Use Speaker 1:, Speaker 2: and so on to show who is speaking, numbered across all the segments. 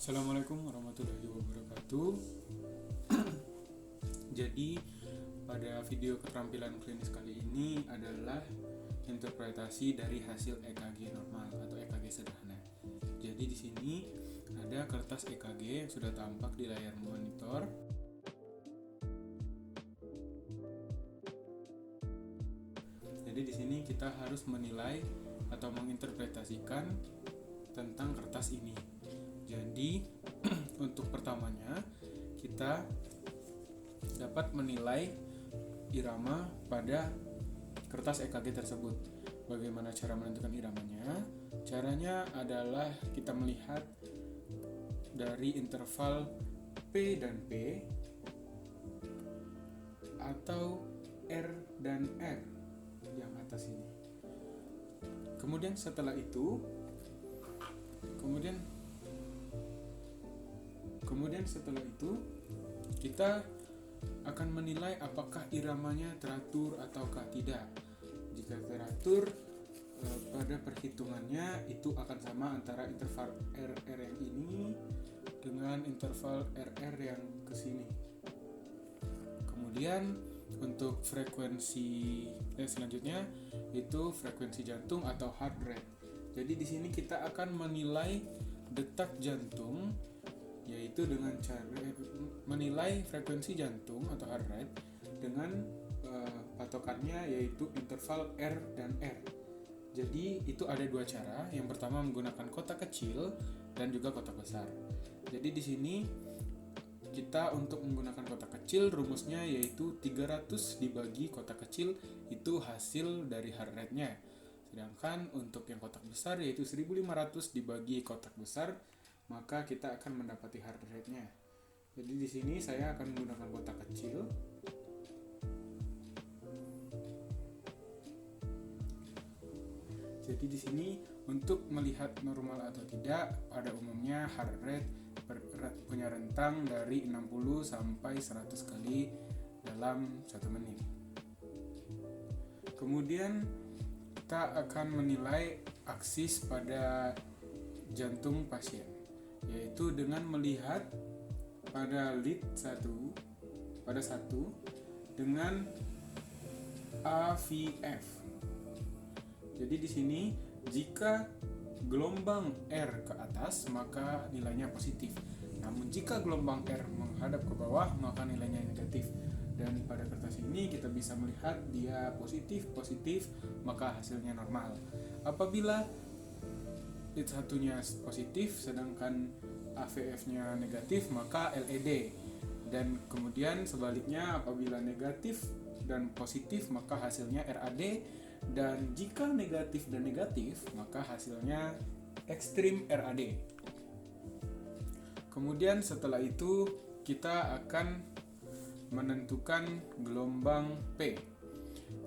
Speaker 1: Assalamualaikum warahmatullahi wabarakatuh. Jadi pada video keterampilan klinis kali ini adalah interpretasi dari hasil EKG normal atau EKG sederhana. Jadi di sini ada kertas EKG yang sudah tampak di layar monitor. Jadi di sini kita harus menilai atau menginterpretasikan tentang kertas ini. Jadi untuk pertamanya kita dapat menilai irama pada kertas EKG tersebut. Bagaimana cara menentukan iramanya? Caranya adalah kita melihat dari interval P dan P atau R dan R yang atas ini. Kemudian setelah itu kita akan menilai apakah iramanya teratur ataukah tidak. Jika teratur, pada perhitungannya itu akan sama antara interval RR yang ini dengan interval RR yang ke sini. Kemudian untuk frekuensi selanjutnya itu frekuensi jantung atau heart rate. Jadi di sini kita akan menilai detak jantung, yaitu dengan cara menilai frekuensi jantung atau heart rate dengan patokannya yaitu interval R dan R. Jadi itu ada dua cara. Yang pertama menggunakan kotak kecil dan juga kotak besar. Jadi di sini kita untuk menggunakan kotak kecil rumusnya yaitu 300 dibagi kotak kecil itu hasil dari heart rate-nya. Sedangkan untuk yang kotak besar yaitu 1500 dibagi kotak besar, maka kita akan mendapati heart rate-nya. Jadi di sini saya akan menggunakan kotak kecil. Jadi di sini untuk melihat normal atau tidak, pada umumnya heart rate punya rentang dari 60 sampai 100 kali dalam 1 menit. Kemudian kita akan menilai aksis pada jantung pasien, yaitu dengan melihat pada lead 1 dengan AVF. Jadi di sini jika gelombang R ke atas maka nilainya positif. Namun jika gelombang R menghadap ke bawah maka nilainya negatif. Dan pada kertas ini kita bisa melihat dia positif, maka hasilnya normal. Apabila lead satunya positif sedangkan AVF-nya negatif maka LED. Dan kemudian sebaliknya apabila negatif dan positif maka hasilnya RAD. Dan jika negatif dan negatif maka hasilnya ekstrim RAD. Kemudian setelah itu kita akan menentukan gelombang P.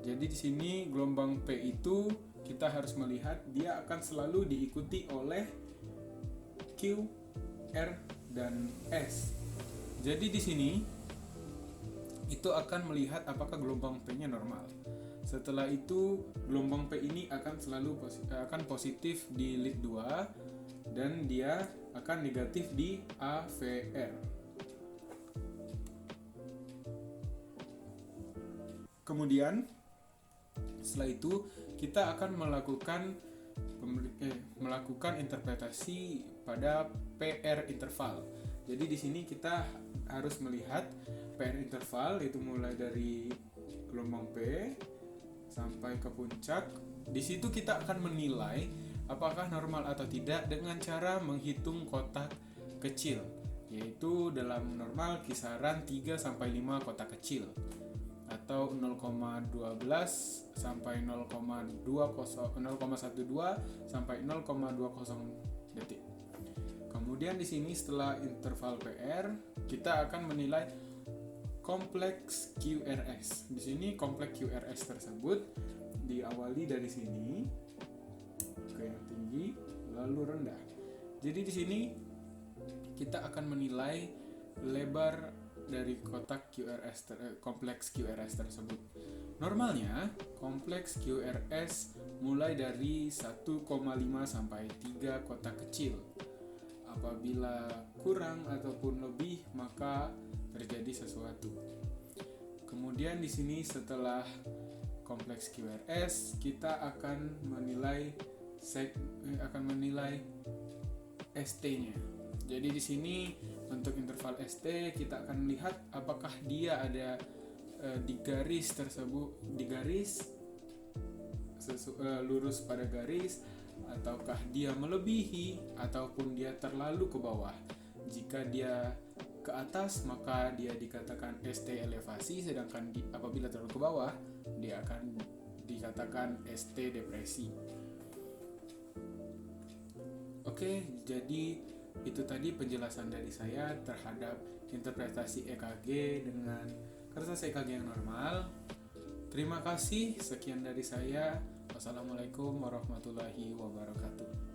Speaker 1: Jadi di sini gelombang P itu kita harus melihat dia akan selalu diikuti oleh Q, R, dan S. Jadi di sini itu akan melihat apakah gelombang P-nya normal. Setelah itu gelombang P ini akan selalu positif di lead 2 dan dia akan negatif di AVR. Kemudian setelah itu kita akan melakukan interpretasi pada PR interval. Jadi di sini kita harus melihat PR interval itu mulai dari gelombang P sampai ke puncak. Di situ kita akan menilai apakah normal atau tidak dengan cara menghitung kotak kecil, yaitu dalam normal kisaran 3 sampai 5 kotak kecil atau 0,12 sampai 0,12 sampai 0,20 detik. Kemudian di sini setelah interval PR kita akan menilai kompleks QRS. Di sini kompleks QRS tersebut diawali dari sini ke yang tinggi lalu rendah. Jadi di sini kita akan menilai lebar dari kotak kompleks QRS tersebut. Normalnya kompleks QRS mulai dari 1,5 sampai 3 kotak kecil. Apabila kurang ataupun lebih, maka terjadi sesuatu. Kemudian di sini setelah kompleks QRS, kita akan menilai ST-nya. Jadi di sini untuk interval ST kita akan melihat apakah dia ada di garis tersebut, lurus pada garis, ataukah dia melebihi ataupun dia terlalu ke bawah. Jika dia ke atas maka dia dikatakan ST elevasi, sedangkan apabila terlalu ke bawah dia akan dikatakan ST depresi. Oke, jadi itu tadi penjelasan dari saya terhadap interpretasi EKG dengan kertas EKG yang normal. Terima kasih, sekian dari saya. Wassalamualaikum warahmatullahi wabarakatuh.